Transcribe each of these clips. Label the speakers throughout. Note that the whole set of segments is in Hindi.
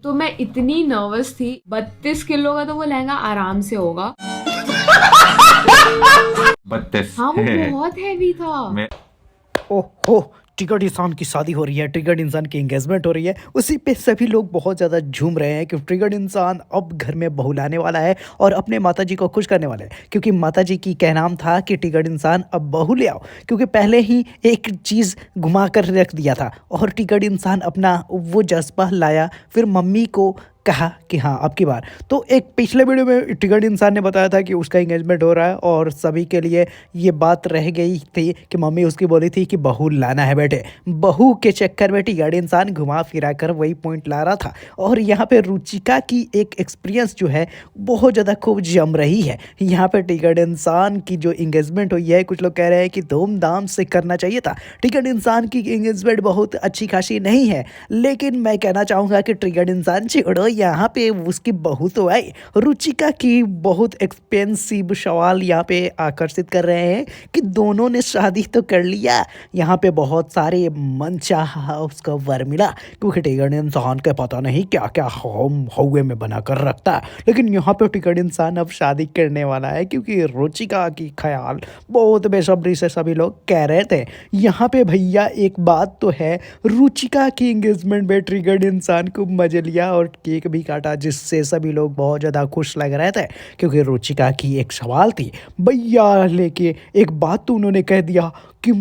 Speaker 1: तो मैं इतनी नर्वस थी। 32 किलो का तो वो लहंगा आराम से होगा।
Speaker 2: 32।
Speaker 1: हाँ, वो बहुत हैवी था।
Speaker 3: ओहो, ट्रिगर्ड इंसान की शादी हो रही है, ट्रिगर्ड इंसान की एंगेजमेंट हो रही है, उसी पे सभी लोग बहुत ज़्यादा झूम रहे हैं कि ट्रिगर्ड इंसान अब घर में बहू लाने वाला है और अपने माताजी को खुश करने वाला है। क्योंकि माताजी की कहनाम था कि ट्रिगर्ड इंसान अब बहू ले आओ, क्योंकि पहले ही एक चीज़ घुमा कर रख दिया था और ट्रिगर्ड इंसान अपना वो जज्बा लाया, फिर मम्मी को कहा कि हाँ अब की बार। तो एक पिछले वीडियो में ट्रिगर्ड इंसान ने बताया था कि उसका एंगेजमेंट हो रहा है और सभी के लिए ये बात रह गई थी कि मम्मी उसकी बोली थी कि बहू लाना है बेटे। बहू के चक्कर में ट्रिगर्ड इंसान घुमा फिरा कर वही पॉइंट ला रहा था। और यहाँ पे रुचिका की एक एक्सपीरियंस जो है बहुत ज़्यादा खूब जम रही है। यहाँ पे ट्रिगर्ड इंसान की जो एंगेजमेंट हुई है, कुछ लोग कह रहे हैं कि धूमधाम से करना चाहिए था। ट्रिगर्ड इंसान की एंगेजमेंट बहुत अच्छी खासी नहीं है, लेकिन मैं कहना चाहूँगा कि ट्रिगर्ड इंसान छोड़ो, यहाँ पे उसकी बहू तो आई। रुचिका की बहुत एक्सपेंसिव सवाल यहाँ पे आकर्षित कर रहे हैं कि दोनों ने शादी तो कर लिया, यहाँ पे बहुत सारे मनचाहा उसका वर मिला, क्योंकि ट्रिगर्ड इंसान के पता नहीं क्या क्या हौवे में बना कर रखता है। लेकिन यहाँ पे ट्रिगर्ड इंसान अब शादी करने वाला है, क्योंकि रुचिका की ख्याल बहुत बेसब्री से सभी लोग कह रहे थे। यहाँ पे भैया एक बात तो है, रुचिका की एंगेजमेंट में ट्रिगर्ड इंसान को मजे लिया और केक भी काटा, जिससे सभी लोग बहुत ज़्यादा खुश लग रहे थे। क्योंकि रुचिका की एक सवाल थी भैया लेके, एक बात तो उन्होंने कह दिया कि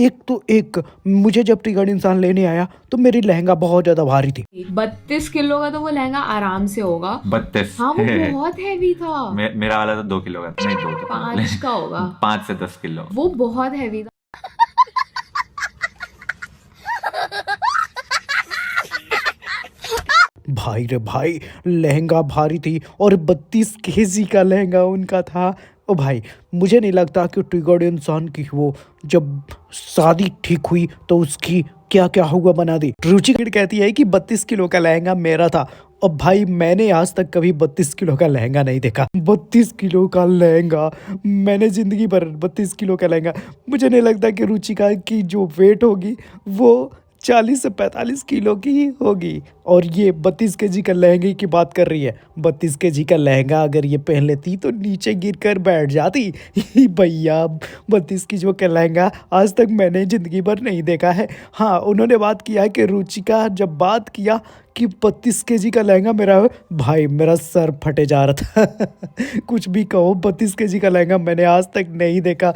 Speaker 3: एक मुझे जब ट्रिगर्ड इंसान लेने आया तो मेरी लहंगा बहुत ज़्यादा भारी थी।
Speaker 1: 32 किलो का तो वो लहंगा आराम से होगा।
Speaker 2: 32।
Speaker 1: हाँ, वो बहुत हैवी था।
Speaker 2: मेरा वाला तो 2 किलो का, नहीं 2 तो
Speaker 1: 5 का होगा।
Speaker 2: 5 से 10 किलो।
Speaker 1: वो बहुत हैवी था।
Speaker 3: भाई रे भाई, लहंगा भारी थी और 32 केजी का लहंगा उनका था। ओ भाई, मुझे नहीं लगता कि ट्रिगर्ड इंसान की वो जब शादी ठीक हुई तो उसकी क्या क्या हुआ बना दी। रुचिका कहती है कि 32 किलो का लहंगा मेरा था। अब भाई, मैंने आज तक कभी 32 किलो का लहंगा नहीं देखा। 32 किलो का लहंगा मैंने ज़िंदगी भर 32 किलो का लहंगा, मुझे नहीं लगता कि रुचिका की जो वेट होगी वो 40 से 45 किलो की ही होगी। और ये 32 केजी का लहंगे की बात कर रही है। 32 केजी का लहंगा अगर ये पहन लेती तो नीचे गिर कर बैठ जाती। भैया, 32 किलो का लहंगा आज तक मैंने ज़िंदगी भर नहीं देखा है। हाँ, उन्होंने बात किया कि रुचिका जब बात किया कि 32 केजी का लहंगा मेरा, भाई मेरा सर फटे जा रहा था। कुछ भी कहो, 32 केजी का लहंगा मैंने आज तक नहीं देखा।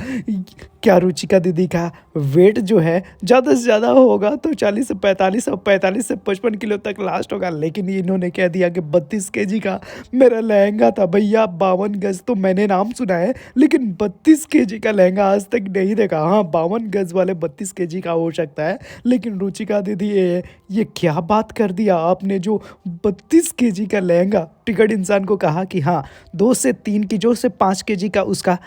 Speaker 3: क्या रुचिका दीदी का वेट जो है ज़्यादा से ज़्यादा होगा तो 40 से 45 और 45 से 55 किलो तक लास्ट होगा, लेकिन इन्होंने कह दिया कि 32 केजी का मेरा लहंगा था। भैया, 52 गज तो मैंने नाम सुना है, लेकिन 32 केजी का लहंगा आज तक नहीं देखा। हाँ, 52 गज वाले 32 केजी का हो सकता है, लेकिन रुचिका दीदी ये क्या बात कर दिया आपने, जो 32 केजी का लहंगा। ट्रिगर्ड इंसान को कहा कि हाँ, 2 से 3 की जो से 5 केजी का उसका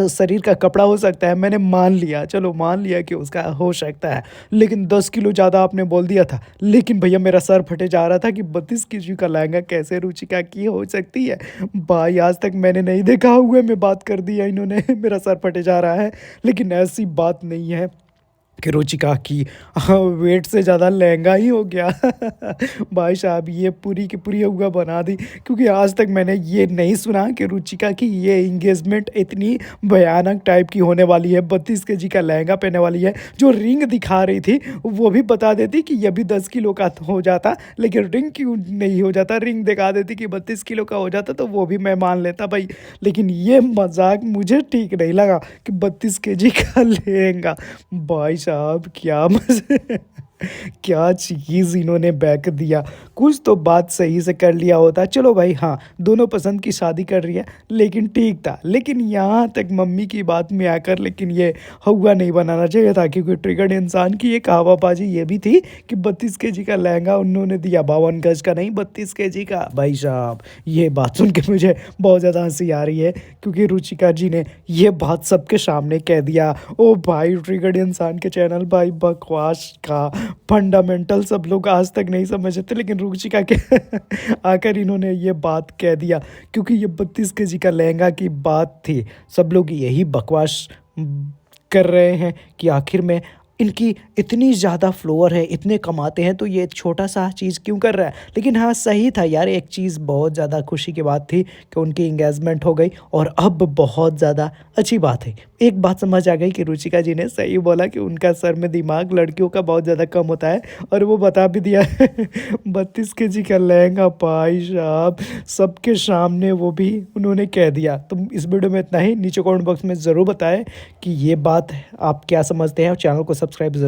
Speaker 3: शरीर का कपड़ा हो सकता है, मैंने मान लिया, चलो मान लिया कि उसका हो सकता है, लेकिन 10 किलो ज़्यादा आपने बोल दिया था। लेकिन भैया, मेरा सर फटे जा रहा था कि 32 केजी का लहंगा कैसे रुचिका की हो सकती है। भाई, आज तक मैंने नहीं देखा हुआ में बात कर दिया इन्होंने। मेरा सर फटे जा रहा है, लेकिन ऐसी बात नहीं है कि रुचिका की वेट से ज़्यादा लहंगा ही हो गया। भाई साहब, ये पूरी की पूरी हुआ बना दी, क्योंकि आज तक मैंने ये नहीं सुना कि रुचिका की ये इंगेजमेंट इतनी भयानक टाइप की होने वाली है। 32 केजी का लहंगा पहने वाली है। जो रिंग दिखा रही थी वो भी बता देती कि ये भी 10 किलो का हो जाता, लेकिन रिंग क्यों नहीं हो जाता। रिंग दिखा देती कि 32 किलो का हो जाता तो वो भी मैं मान लेता भाई। लेकिन ये मजाक मुझे ठीक नहीं लगा कि 32 केजी का लहंगा। भाई साहब, क्या मजे, क्या चीज़ इन्होंने बैक दिया। कुछ तो बात सही से कर लिया होता। चलो भाई, हाँ, दोनों पसंद की शादी कर रही है, लेकिन ठीक था। लेकिन यहाँ तक मम्मी की बात में आकर लेकिन ये हुआ नहीं बनाना चाहिए था, क्योंकि ट्रिगर्ड इंसान की एक हवाबाजी ये भी थी कि 32 केजी का लहंगा उन्होंने दिया, 52 गज का नहीं, 32 केजी का। भाई साहब, ये बात सुन के मुझे बहुत ज़्यादा हंसी आ रही है, क्योंकि रुचिका जी ने ये बात सबके सामने कह दिया। ओ भाई, ट्रिगर्ड इंसान के चैनल भाई बकवास का फंडामेंटल सब लोग आज तक नहीं समझे थे, लेकिन रुचिका के आकर इन्होंने ये बात कह दिया, क्योंकि ये 32 केजी का लहंगा की बात थी। सब लोग यही बकवास कर रहे हैं कि आखिर में इनकी इतनी ज़्यादा फ्लोवर है, इतने कमाते हैं, तो ये छोटा सा चीज़ क्यों कर रहा है? लेकिन हाँ, सही था यार, एक चीज़ बहुत ज़्यादा खुशी की बात थी कि उनकी एंगेजमेंट हो गई और अब बहुत ज़्यादा अच्छी बात है। एक बात समझ आ गई कि रुचिका जी ने सही बोला कि उनका सर में दिमाग लड़कियों का बहुत ज़्यादा कम होता है, और वो बता भी दिया। 32 केजी का लहंगा भाई साहब, सबके सामने वो भी उन्होंने कह दिया। तो इस वीडियो में इतना ही। नीचे कमेंट बॉक्स में ज़रूर बताएं कि ये बात आप क्या समझते हैं, और चैनल को सब्सक्राइब ज़रूर